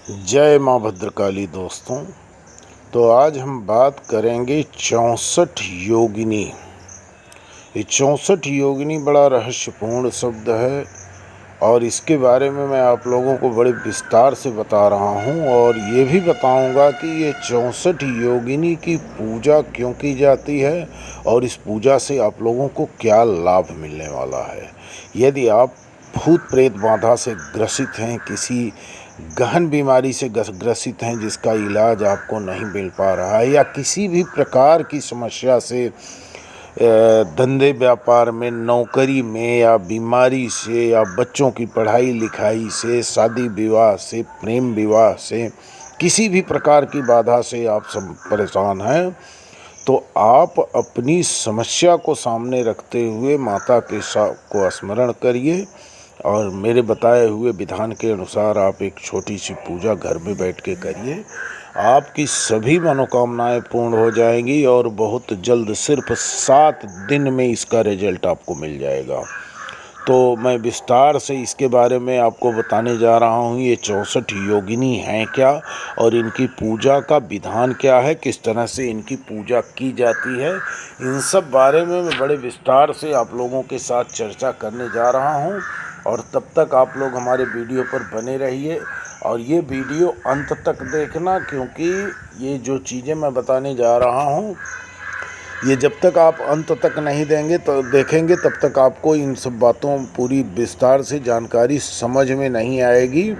जय माँ भद्रकाली दोस्तों। तो आज हम बात करेंगे 64 योगिनी। ये 64 योगिनी बड़ा रहस्यपूर्ण शब्द है और इसके बारे में मैं आप लोगों को बड़े विस्तार से बता रहा हूँ और ये भी बताऊँगा कि ये 64 योगिनी की पूजा क्यों की जाती है और इस पूजा से आप लोगों को क्या लाभ मिलने वाला है। यदि आप भूत प्रेत बाधा से ग्रसित हैं, किसी गहन बीमारी से ग्रसित हैं जिसका इलाज आपको नहीं मिल पा रहा है, या किसी भी प्रकार की समस्या से, धंधे व्यापार में, नौकरी में, या बीमारी से, या बच्चों की पढ़ाई लिखाई से, शादी विवाह से, प्रेम विवाह से, किसी भी प्रकार की बाधा से आप सब परेशान हैं, तो आप अपनी समस्या को सामने रखते हुए माता के को स्मरण करिए और मेरे बताए हुए विधान के अनुसार आप एक छोटी सी पूजा घर में बैठ के करिए। आपकी सभी मनोकामनाएं पूर्ण हो जाएंगी और बहुत जल्द, सिर्फ 7 दिन में इसका रिजल्ट आपको मिल जाएगा। तो मैं विस्तार से इसके बारे में आपको बताने जा रहा हूँ। ये 64 योगिनी हैं क्या और इनकी पूजा का विधान क्या है, किस तरह से इनकी पूजा की जाती है, इन सब बारे में मैं बड़े विस्तार से आप लोगों के साथ चर्चा करने जा रहा हूँ। और तब तक आप लोग हमारे वीडियो पर बने रहिए और ये वीडियो अंत तक देखना, क्योंकि ये जो चीज़ें मैं बताने जा रहा हूँ ये जब तक आप अंत तक नहीं देखेंगे तब तक आपको इन सब बातों पूरी विस्तार से जानकारी समझ में नहीं आएगी।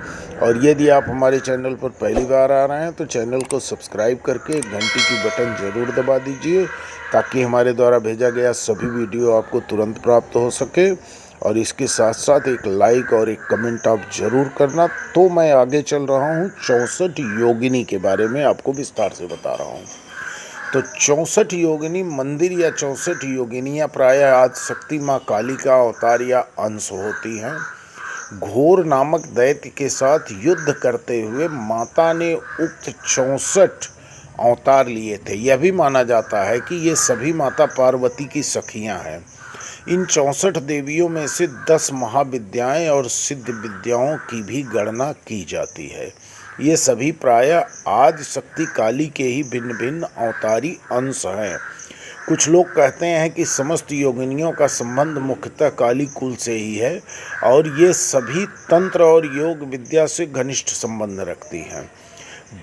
और यदि आप हमारे चैनल पर पहली बार आ रहे हैं तो चैनल को सब्सक्राइब करके घंटी की बटन ज़रूर दबा दीजिए ताकि हमारे द्वारा भेजा गया सभी वीडियो आपको तुरंत प्राप्त हो सके। और इसके साथ साथ एक लाइक और एक कमेंट आप ज़रूर करना। तो मैं आगे चल रहा हूँ, 64 योगिनी के बारे में आपको विस्तार से बता रहा हूँ। तो 64 योगिनी मंदिर या 64 योगिनियाँ प्रायः आज शक्ति माँ काली का अवतार या अंश होती हैं। घोर नामक दैत्य के साथ युद्ध करते हुए माता ने उक्त 64 अवतार लिए थे। यह भी माना जाता है कि ये सभी माता पार्वती की सखियाँ हैं। इन 64 देवियों में से 10 महाविद्याएं और सिद्ध विद्याओं की भी गणना की जाती है। ये सभी प्रायः आज शक्ति काली के ही भिन्न भिन्न अवतारी अंश हैं। कुछ लोग कहते हैं कि समस्त योगिनियों का संबंध मुख्यतः काली कुल से ही है और ये सभी तंत्र और योग विद्या से घनिष्ठ संबंध रखती हैं।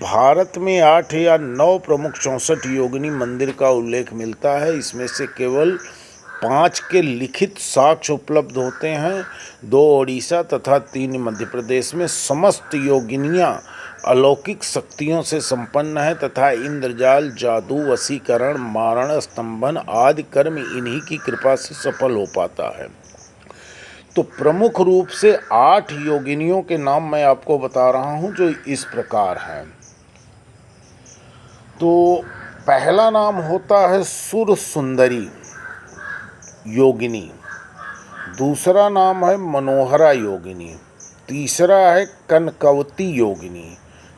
भारत में 8 या 9 प्रमुख 64 योगिनी मंदिर का उल्लेख मिलता है। इसमें से केवल 5 के लिखित साक्ष्य उपलब्ध होते हैं। 2 ओडिशा तथा 3 मध्य प्रदेश में। समस्त योगिनियाँ अलौकिक शक्तियों से संपन्न है तथा इंद्रजाल, जादू, वशीकरण, मारण, स्तंभन आदि कर्म इन्हीं की कृपा से सफल हो पाता है। तो प्रमुख रूप से 8 योगिनियों के नाम मैं आपको बता रहा हूँ जो इस प्रकार हैं। तो पहला नाम होता है सुर सुंदरी योगिनी, दूसरा नाम है मनोहरा योगिनी, तीसरा है कनकवती योगिनी,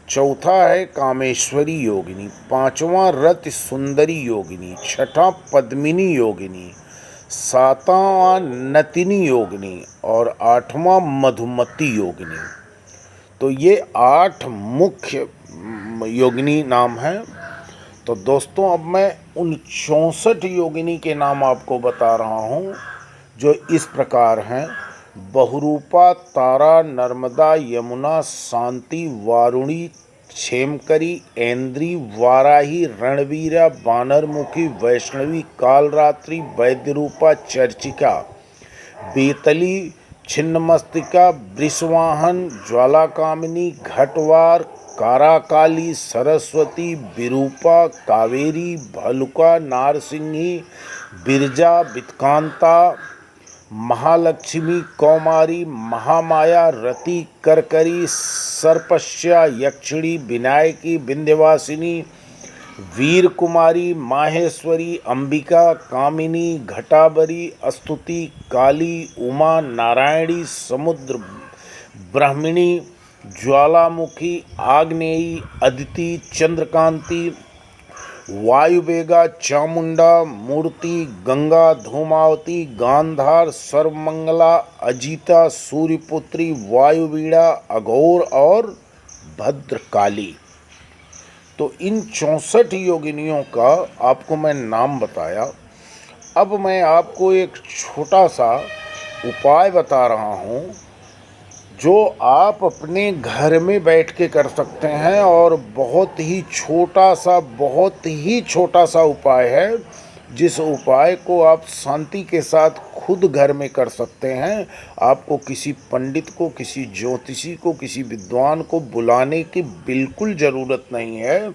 चौथा है कामेश्वरी योगिनी, पांचवा रति सुंदरी योगिनी, छठा पद्मिनी योगिनी, सातवां नतिनी योगिनी और 8वां मधुमती योगिनी। तो ये 8 मुख्य योगिनी नाम हैं। तो दोस्तों अब मैं उन 64 योगिनी के नाम आपको बता रहा हूँ जो इस प्रकार हैं। बहुरूपा, तारा, नर्मदा, यमुना, शांति, वारुणी, क्षेमकरी, ऐन्द्री, वाराही, रणवीरा, बानरमुखी, वैष्णवी, कालरात्रि, वैद्यरूपा, चर्चिका, बेतली, छिन्नमस्तिका, वृषवाहन, ज्वालाकामिनी, घटवार, काराकाली, सरस्वती, विरूपा, कावेरी, भलुका, नारसिंही, बिरजा, वित्कांता, महालक्ष्मी, कौमारी, महामाया, रति, करकरी, सर्पश्या, यक्षिणी, विनायकी, विंध्यवासिनी, वीर कुमारी, माहेश्वरी, अंबिका, कामिनी, घटाबरी, स्तुति, काली, उमा, नारायणी, समुद्र ब्राह्मणी, ज्वालामुखी, आग्नेयी, अदिति, चंद्रकांति, वायुवेगा, चामुंडा, मूर्ति, गंगा, धूमावती, गांधार, सर्वमंगला, अजिता, सूर्यपुत्री, वायुवीणा, अघोर और भद्रकाली। तो इन 64 योगिनियों का आपको मैं नाम बताया। अब मैं आपको एक छोटा सा उपाय बता रहा हूँ जो आप अपने घर में बैठ के कर सकते हैं, और बहुत ही छोटा सा उपाय है, जिस उपाय को आप शांति के साथ खुद घर में कर सकते हैं। आपको किसी पंडित को, किसी ज्योतिषी को, किसी विद्वान को बुलाने की बिल्कुल ज़रूरत नहीं है।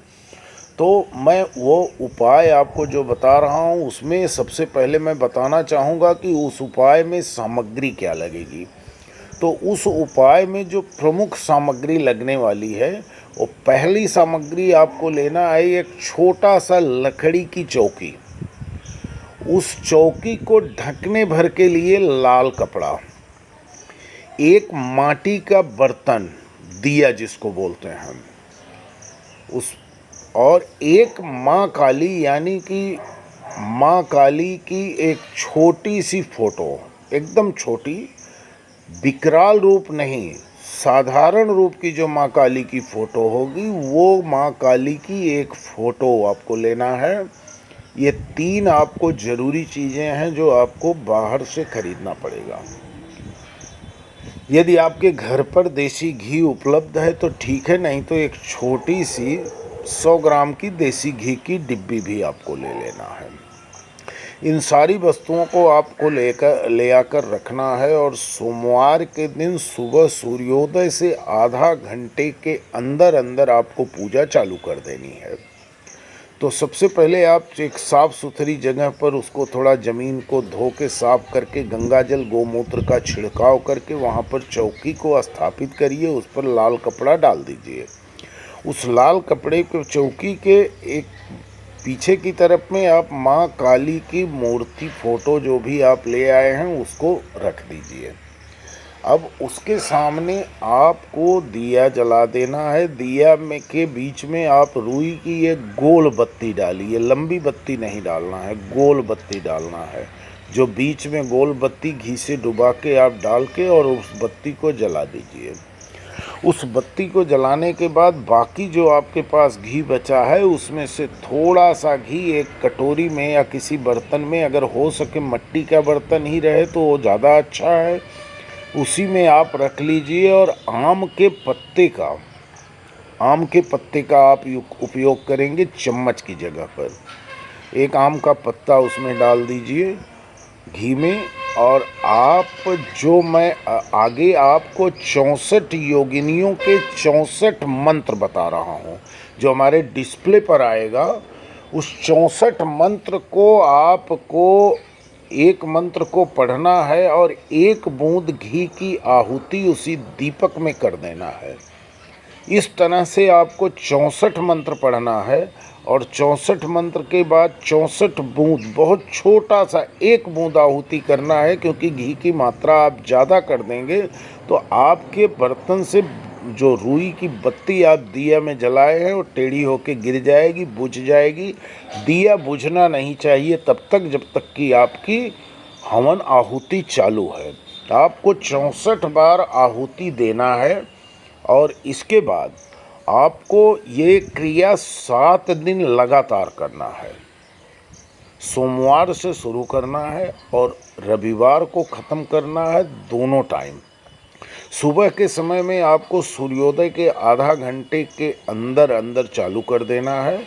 तो मैं वो उपाय आपको जो बता रहा हूँ उसमें सबसे पहले मैं बताना चाहूँगा कि उस उपाय में सामग्री क्या लगेगी। तो उस उपाय में जो प्रमुख सामग्री लगने वाली है, वो पहली सामग्री आपको लेना है एक छोटा सा लकड़ी की चौकी। उस चौकी को ढकने भर के लिए लाल कपड़ा, एक माटी का बर्तन, दिया जिसको बोलते हैं हम, उस और एक माँ काली, यानी कि माँ काली की एक छोटी सी फोटो, एकदम छोटी, विकराल रूप नहीं, साधारण रूप की जो माँ काली की फ़ोटो होगी, वो माँ काली की एक फ़ोटो आपको लेना है। ये 3 आपको ज़रूरी चीज़ें हैं जो आपको बाहर से खरीदना पड़ेगा। यदि आपके घर पर देसी घी उपलब्ध है तो ठीक है, नहीं तो एक छोटी सी 100 ग्राम की देसी घी की डिब्बी भी आपको ले लेना है। इन सारी वस्तुओं को आपको ले आकर रखना है, और सोमवार के दिन सुबह सूर्योदय से आधा घंटे के अंदर अंदर आपको पूजा चालू कर देनी है। तो सबसे पहले आप एक साफ़ सुथरी जगह पर उसको थोड़ा ज़मीन को धो के साफ करके गंगा जल गोमूत्र का छिड़काव करके वहाँ पर चौकी को स्थापित करिए। उस पर लाल कपड़ा डाल दीजिए। उस लाल कपड़े को चौकी के एक पीछे की तरफ में आप माँ काली की मूर्ति फ़ोटो जो भी आप ले आए हैं उसको रख दीजिए। अब उसके सामने आपको दिया जला देना है। दिया में के बीच में आप रुई की एक गोल बत्ती डालिए, लंबी बत्ती नहीं डालना है, गोल बत्ती डालना है। जो बीच में गोल बत्ती घी से डुबा के आप डाल के और उस बत्ती को जला दीजिए। उस बत्ती को जलाने के बाद बाकी जो आपके पास घी बचा है उसमें से थोड़ा सा घी एक कटोरी में या किसी बर्तन में, अगर हो सके मिट्टी का बर्तन ही रहे तो वो ज़्यादा अच्छा है, उसी में आप रख लीजिए। और आम के पत्ते का आप उपयोग करेंगे चम्मच की जगह पर। एक आम का पत्ता उसमें डाल दीजिए घी में। और आप जो मैं आगे आपको 64 योगिनियों के 64 मंत्र बता रहा हूँ जो हमारे डिस्प्ले पर आएगा, उस 64 मंत्र को आपको एक मंत्र को पढ़ना है और 1 बूंद घी की आहुति उसी दीपक में कर देना है। इस तरह से आपको 64 मंत्र पढ़ना है, और 64 मंत्र के बाद 64 बूंद, बहुत छोटा सा 1 बूंद आहुति करना है, क्योंकि घी की मात्रा आप ज़्यादा कर देंगे तो आपके बर्तन से जो रुई की बत्ती आप दिया में जलाए हैं वो टेढ़ी होके गिर जाएगी, बुझ जाएगी। दिया बुझना नहीं चाहिए तब तक जब तक कि आपकी हवन आहुति चालू है। आपको 64 बार आहुति देना है, और इसके बाद आपको ये क्रिया 7 दिन लगातार करना है। सोमवार से शुरू करना है और रविवार को ख़त्म करना है, दोनों टाइम। सुबह के समय में आपको सूर्योदय के आधा घंटे के अंदर अंदर चालू कर देना है,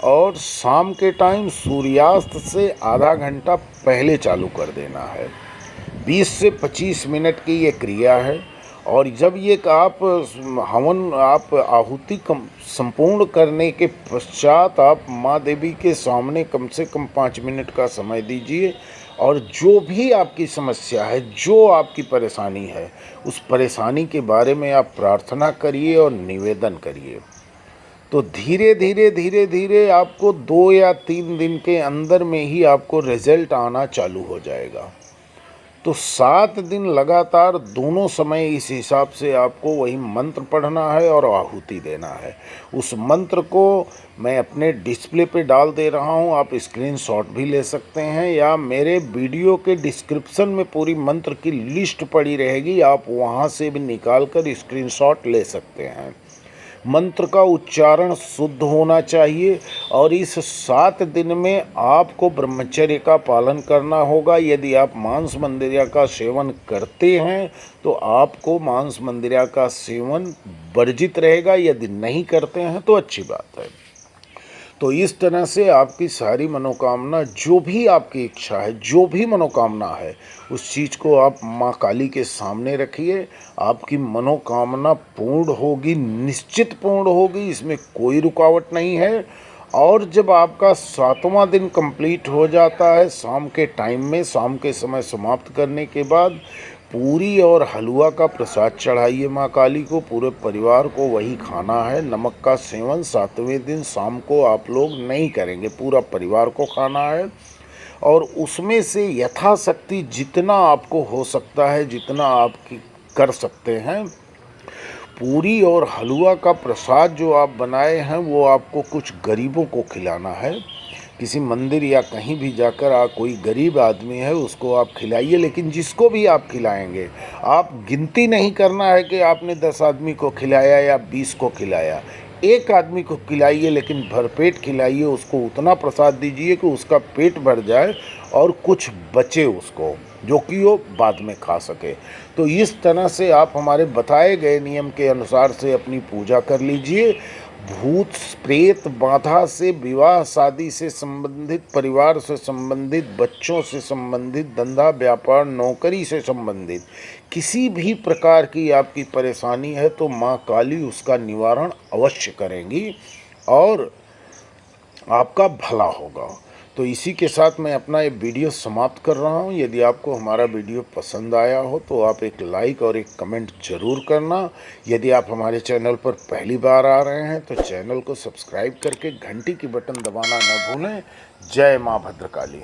और शाम के टाइम सूर्यास्त से आधा घंटा पहले चालू कर देना है। 20 से 25 मिनट की ये क्रिया है। और जब ये आप हवन आप आहुति संपूर्ण करने के पश्चात आप माँ देवी के सामने कम से कम 5 मिनट का समय दीजिए, और जो भी आपकी समस्या है, जो आपकी परेशानी है, उस परेशानी के बारे में आप प्रार्थना करिए और निवेदन करिए। तो धीरे धीरे आपको 2 या 3 दिन के अंदर में ही आपको रिजल्ट आना चालू हो जाएगा। तो 7 दिन लगातार दोनों समय इस हिसाब से आपको वही मंत्र पढ़ना है और आहुति देना है। उस मंत्र को मैं अपने डिस्प्ले पे डाल दे रहा हूँ, आप स्क्रीनशॉट भी ले सकते हैं, या मेरे वीडियो के डिस्क्रिप्शन में पूरी मंत्र की लिस्ट पड़ी रहेगी, आप वहाँ से भी निकाल कर स्क्रीनशॉट ले सकते हैं। मंत्र का उच्चारण शुद्ध होना चाहिए और इस 7 दिन में आपको ब्रह्मचर्य का पालन करना होगा। यदि आप मांस मंदिरा का सेवन करते हैं तो आपको मांस मंदिरा का सेवन वर्जित रहेगा, यदि नहीं करते हैं तो अच्छी बात है। तो इस तरह से आपकी सारी मनोकामना, जो भी आपकी इच्छा है, जो भी मनोकामना है, उस चीज़ को आप माँ काली के सामने रखिए। आपकी मनोकामना पूर्ण होगी, निश्चित पूर्ण होगी, इसमें कोई रुकावट नहीं है। और जब आपका 7वां दिन कंप्लीट हो जाता है, शाम के टाइम में, शाम के समय समाप्त करने के बाद पूरी और हलवा का प्रसाद चढ़ाइए माँ काली को। पूरे परिवार को वही खाना है। नमक का सेवन 7वें दिन शाम को आप लोग नहीं करेंगे, पूरा परिवार को खाना है। और उसमें से यथाशक्ति जितना आपको हो सकता है, जितना आप कर सकते हैं, पूरी और हलवा का प्रसाद जो आप बनाए हैं वो आपको कुछ गरीबों को खिलाना है। किसी मंदिर या कहीं भी जाकर कोई गरीब आदमी है उसको आप खिलाइए, लेकिन जिसको भी आप खिलाएंगे आप गिनती नहीं करना है कि आपने 10 आदमी को खिलाया या 20 को खिलाया। एक आदमी को खिलाइए, लेकिन भरपेट खिलाइए, उसको उतना प्रसाद दीजिए कि उसका पेट भर जाए और कुछ बचे उसको, जो कि वो बाद में खा सके। तो इस तरह से आप हमारे बताए गए नियम के अनुसार से अपनी पूजा कर लीजिए। भूत प्रेत बाधा से, विवाह शादी से संबंधित, परिवार से संबंधित, बच्चों से संबंधित, धंधा व्यापार नौकरी से संबंधित किसी भी प्रकार की आपकी परेशानी है तो माँ काली उसका निवारण अवश्य करेंगी और आपका भला होगा। तो इसी के साथ मैं अपना ये वीडियो समाप्त कर रहा हूँ। यदि आपको हमारा वीडियो पसंद आया हो तो आप एक लाइक और एक कमेंट ज़रूर करना। यदि आप हमारे चैनल पर पहली बार आ रहे हैं तो चैनल को सब्सक्राइब करके घंटी की बटन दबाना न भूलें। जय माँ भद्रकाली।